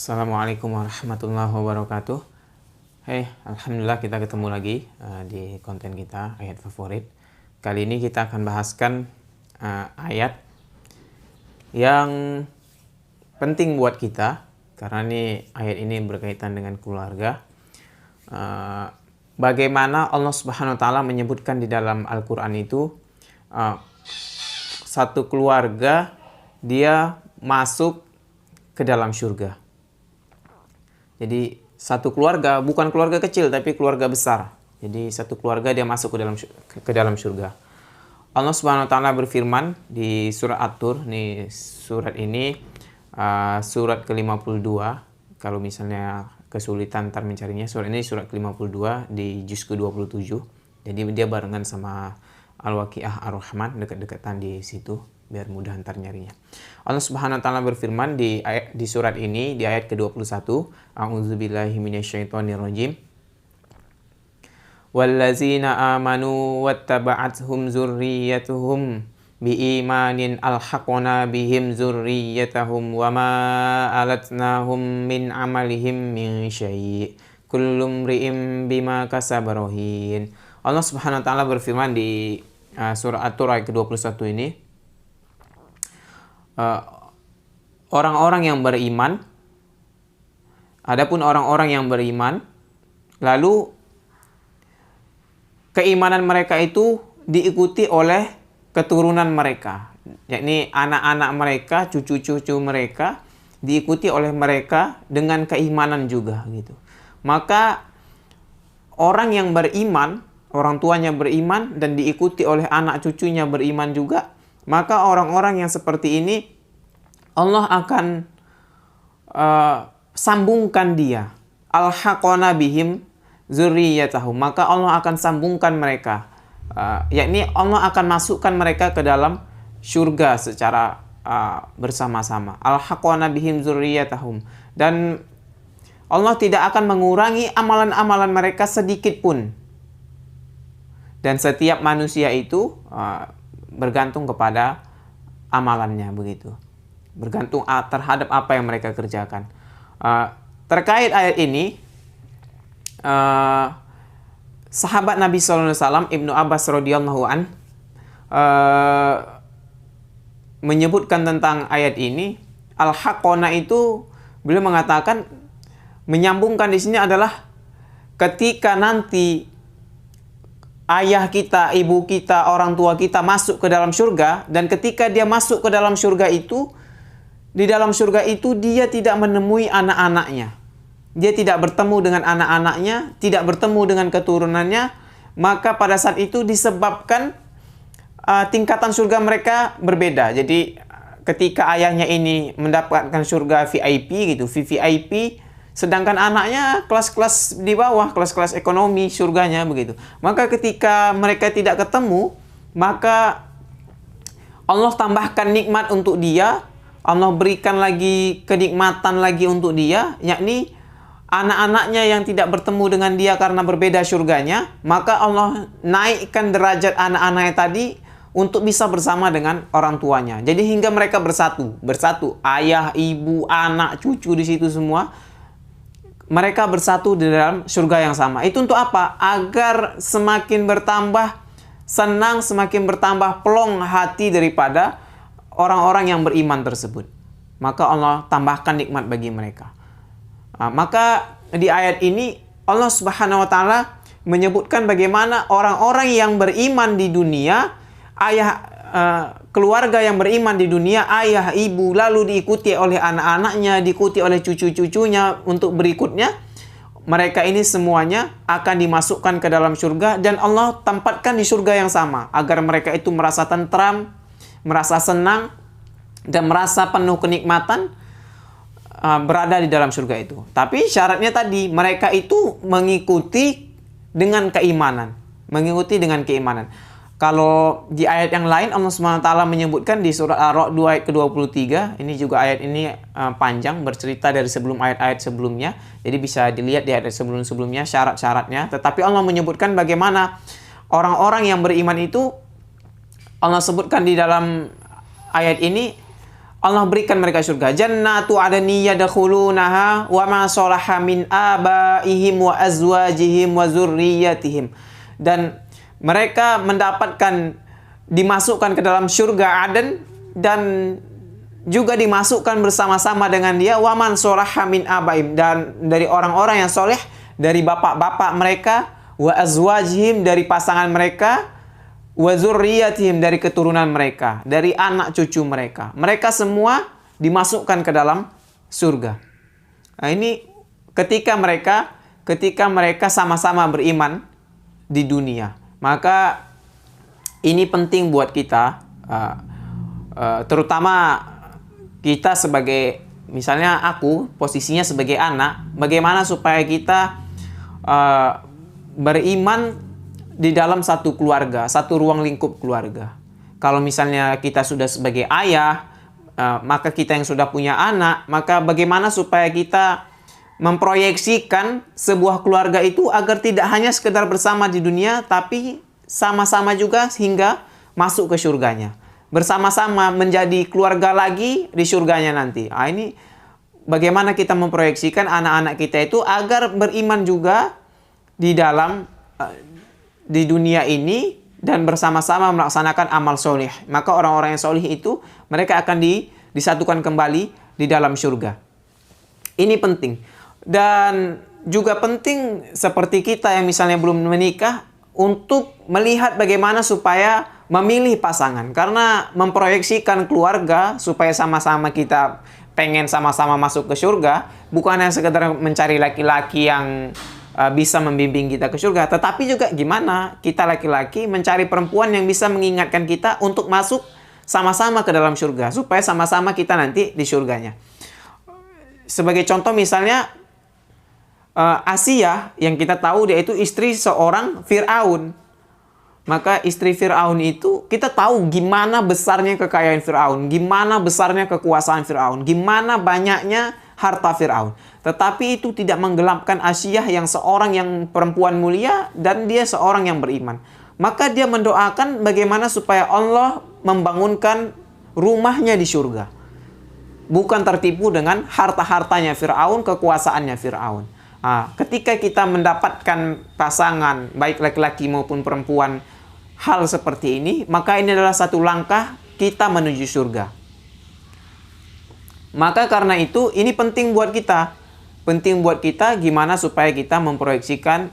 Assalamualaikum warahmatullahi wabarakatuh. Alhamdulillah kita ketemu lagi di konten kita ayat favorit. Kali ini kita akan bahaskan ayat yang penting buat kita karena ayat ini berkaitan dengan keluarga. Bagaimana Allah Subhanahu wa taala menyebutkan di dalam Al-Qur'an itu satu keluarga dia masuk ke dalam surga. Jadi satu keluarga, bukan keluarga kecil tapi keluarga besar. Jadi satu keluarga dia masuk ke dalam surga. Allah Subhanahu wa taala berfirman di surat At-Tur, surat ini surat ke-52. Kalau misalnya kesulitan ntar mencarinya, surat ini surat ke-52 di juz ke-27. Jadi dia barengan sama Al-Waqiah Ar-Rahman, dekat-dekatan di situ biar mudah ntar nyarinya. Allah Subhanahu wa taala berfirman di surat ini di ayat ke-21, A'udzubillahi minasyaitonirrajim. Wallazina amanu wattaba'athum dzurriyyatuhum biimanin alhaqna bihim dzurriyyatahum wama alatnahum min amalihim min syai' kullu imri'in bima kasaba rahin. Allah Subhanahu wa taala berfirman di surah At-Tur ayat ke-21 ini, orang-orang yang beriman, adapun orang-orang yang beriman, lalu keimanan mereka itu diikuti oleh keturunan mereka, yakni anak-anak mereka, cucu-cucu mereka, diikuti oleh mereka dengan keimanan juga gitu. Maka orang yang beriman, orang tuanya beriman dan diikuti oleh anak cucunya beriman juga, maka orang-orang yang seperti ini Allah akan sambungkan dia. Alhaqona bihim dzurriyyatahum. Maka Allah akan sambungkan mereka. Yakni Allah akan masukkan mereka ke dalam surga secara bersama-sama. Alhaqona bihim dzurriyyatahum. Dan Allah tidak akan mengurangi amalan-amalan mereka sedikit pun. Dan setiap manusia itu bergantung kepada amalannya begitu. Bergantung terhadap apa yang mereka kerjakan. Terkait ayat ini, sahabat Nabi SAW Ibnu Abbas radhiyallahu an menyebutkan tentang ayat ini. Al-Haqqona itu beliau mengatakan, menyambungkan di sini adalah ketika nanti ayah kita, ibu kita, orang tua kita masuk ke dalam surga, dan ketika dia masuk ke dalam surga itu, di dalam surga itu dia tidak menemui anak-anaknya. Dia tidak bertemu dengan anak-anaknya, tidak bertemu dengan keturunannya, maka pada saat itu disebabkan tingkatan surga mereka berbeda. Jadi ketika ayahnya ini mendapatkan surga VIP gitu, VVIP, sedangkan anaknya kelas-kelas di bawah, kelas-kelas ekonomi surganya begitu. Maka ketika mereka tidak ketemu, maka Allah tambahkan nikmat untuk dia. Allah berikan lagi kenikmatan lagi untuk dia, yakni anak-anaknya yang tidak bertemu dengan dia karena berbeda surganya. Maka Allah naikkan derajat anak-anaknya tadi untuk bisa bersama dengan orang tuanya. Jadi hingga mereka bersatu. Ayah, ibu, anak, cucu di situ semua. Mereka bersatu di dalam surga yang sama. Itu untuk apa? Agar semakin bertambah senang, semakin bertambah plong hati daripada orang-orang yang beriman tersebut. Maka Allah tambahkan nikmat bagi mereka. Maka di ayat ini Allah Subhanahu wa taala menyebutkan bagaimana orang-orang yang beriman di dunia, keluarga yang beriman di dunia, ayah, ibu, lalu diikuti oleh anak-anaknya, diikuti oleh cucu-cucunya untuk berikutnya. Mereka ini semuanya akan dimasukkan ke dalam surga dan Allah tempatkan di surga yang sama agar mereka itu merasa tentram, merasa senang dan merasa penuh kenikmatan berada di dalam surga itu. Tapi syaratnya tadi mereka itu mengikuti dengan keimanan, Kalau di ayat yang lain Allah SWT menyebutkan di surat Ar-Ra'd 2 ayat ke-23. Ini juga ayat ini panjang, bercerita dari sebelum ayat-ayat sebelumnya. Jadi bisa dilihat di ayat sebelum-sebelumnya syarat-syaratnya. Tetapi Allah menyebutkan bagaimana orang-orang yang beriman itu Allah sebutkan di dalam ayat ini Allah berikan mereka surga. Jannatu adni yadkhulunaha wa ma salaha min abaihim wa azwajihim wa zurriyyatihim. Dan mereka mendapatkan dimasukkan ke dalam surga Aden dan juga dimasukkan bersama-sama dengan dia wa man salaha min abaihim, dan dari orang-orang yang soleh dari bapak-bapak mereka, wa azwajihim dari pasangan mereka, wa zurriyatihim dari keturunan mereka, dari anak cucu mereka. Mereka semua dimasukkan ke dalam surga. Nah, ini ketika mereka sama-sama beriman di dunia. Maka ini penting buat kita, terutama kita sebagai, misalnya aku posisinya sebagai anak, bagaimana supaya kita beriman di dalam satu keluarga, satu ruang lingkup keluarga. Kalau misalnya kita sudah sebagai ayah, maka kita yang sudah punya anak, maka bagaimana supaya kita memproyeksikan sebuah keluarga itu agar tidak hanya sekedar bersama di dunia, tapi sama-sama juga hingga masuk ke surganya. Bersama-sama menjadi keluarga lagi di surganya nanti. Nah, ini bagaimana kita memproyeksikan anak-anak kita itu agar beriman juga di dalam di dunia ini dan bersama-sama melaksanakan amal soleh. Maka orang-orang yang soleh itu mereka akan disatukan kembali di dalam surga. Ini penting. Dan juga penting seperti kita yang misalnya belum menikah untuk melihat bagaimana supaya memilih pasangan. Karena memproyeksikan keluarga supaya sama-sama kita pengen sama-sama masuk ke surga, bukan hanya sekedar mencari laki-laki yang bisa membimbing kita ke surga, tetapi juga gimana kita laki-laki mencari perempuan yang bisa mengingatkan kita untuk masuk sama-sama ke dalam surga, supaya sama-sama kita nanti di surganya. Sebagai contoh misalnya, Asia yang kita tahu dia itu istri seorang Fir'aun. Maka istri Fir'aun itu kita tahu gimana besarnya kekayaan Fir'aun, gimana besarnya kekuasaan Fir'aun, gimana banyaknya harta Fir'aun. Tetapi itu tidak menggelapkan Asia yang seorang yang perempuan mulia dan dia seorang yang beriman. Maka dia mendoakan bagaimana supaya Allah membangunkan rumahnya di surga. Bukan tertipu dengan harta-hartanya Fir'aun, kekuasaannya Fir'aun. Ketika kita mendapatkan pasangan, baik laki-laki maupun perempuan, hal seperti ini, maka ini adalah satu langkah kita menuju surga. Maka karena itu, ini penting buat kita. Penting buat kita gimana supaya kita memproyeksikan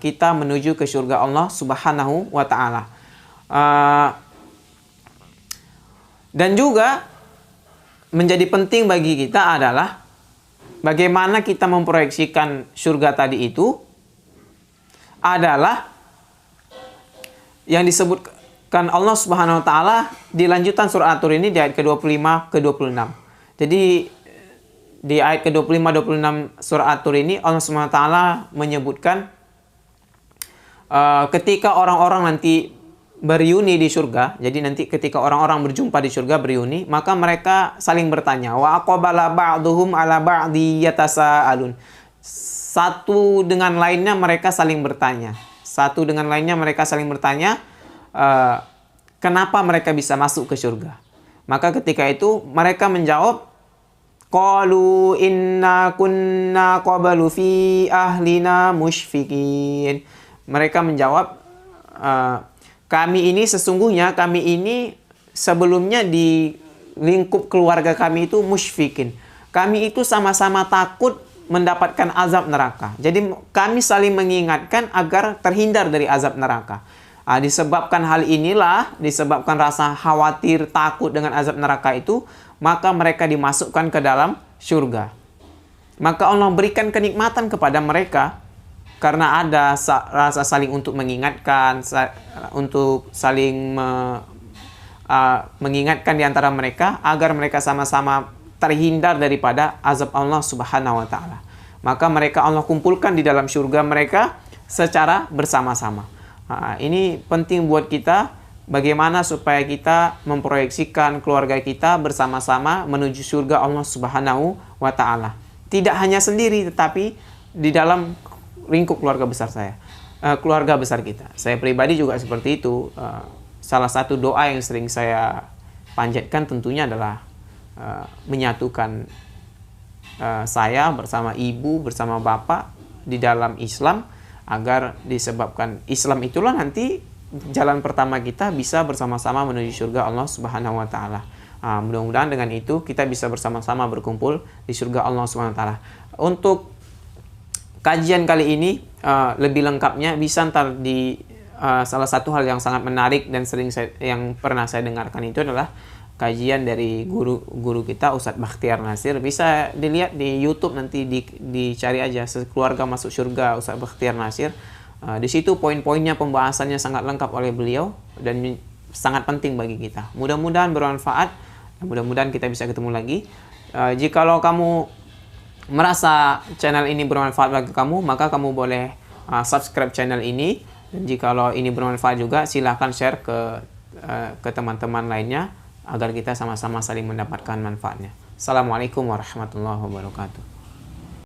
kita menuju ke surga Allah Subhanahu wa Ta'ala. Dan juga menjadi penting bagi kita adalah bagaimana kita memproyeksikan surga tadi itu adalah yang disebutkan Allah Subhanahu wa Ta'ala di lanjutan surah At-Tur ini di ayat ke-25 ke-26. Jadi di ayat ke-25 26 surah At-Tur ini Allah Subhanahu wa Ta'ala menyebutkan ketika orang-orang nanti berreuni di surga. Jadi nanti ketika orang-orang berjumpa di surga berreuni, maka mereka saling bertanya, wa aqbala ba'duhum ala ba'di yatasaalun. Satu dengan lainnya mereka saling bertanya. Satu dengan lainnya mereka saling bertanya, kenapa mereka bisa masuk ke surga? Maka ketika itu mereka menjawab, qalu inna kunna qablu fi ahlina musyfiqin. Mereka menjawab, kami ini sebelumnya di lingkup keluarga kami itu musyfikin. Kami itu sama-sama takut mendapatkan azab neraka. Jadi kami saling mengingatkan agar terhindar dari azab neraka. Disebabkan hal inilah, disebabkan rasa khawatir, takut dengan azab neraka itu, maka mereka dimasukkan ke dalam surga. Maka Allah berikan kenikmatan kepada mereka karena ada rasa saling untuk mengingatkan, untuk saling mengingatkan di antara mereka agar mereka sama-sama terhindar daripada azab Allah Subhanahu wa Ta'ala. Maka mereka Allah kumpulkan di dalam surga mereka secara bersama-sama. Ini penting buat kita, bagaimana supaya kita memproyeksikan keluarga kita bersama-sama menuju surga Allah Subhanahu wa Ta'ala. Tidak hanya sendiri, tetapi di dalam lingkup keluarga besar saya, keluarga besar kita. Saya pribadi juga seperti itu. Salah satu doa yang sering saya panjatkan tentunya adalah menyatukan saya bersama ibu, bersama bapak di dalam Islam, agar disebabkan Islam itulah nanti jalan pertama kita bisa bersama-sama menuju surga Allah Subhanahu wa taala. Mudah-mudahan dengan itu kita bisa bersama-sama berkumpul di surga Allah Subhanahu wa taala. Untuk kajian kali ini lebih lengkapnya bisa ntar di salah satu hal yang sangat menarik dan yang pernah saya dengarkan itu adalah kajian dari guru kita Ustadz Bakhtiar Nasir. Bisa dilihat di YouTube, nanti dicari aja Sekeluarga Masuk Surga Ustadz Bakhtiar Nasir. Di situ poin-poinnya pembahasannya sangat lengkap oleh beliau dan sangat penting bagi kita. Mudah-mudahan bermanfaat. Mudah-mudahan kita bisa ketemu lagi. Jikalau kamu merasa channel ini bermanfaat bagi kamu, maka kamu boleh subscribe channel ini. Dan jikalau ini bermanfaat juga, silahkan share ke teman-teman lainnya agar kita sama-sama saling mendapatkan manfaatnya. Assalamualaikum warahmatullahi wabarakatuh.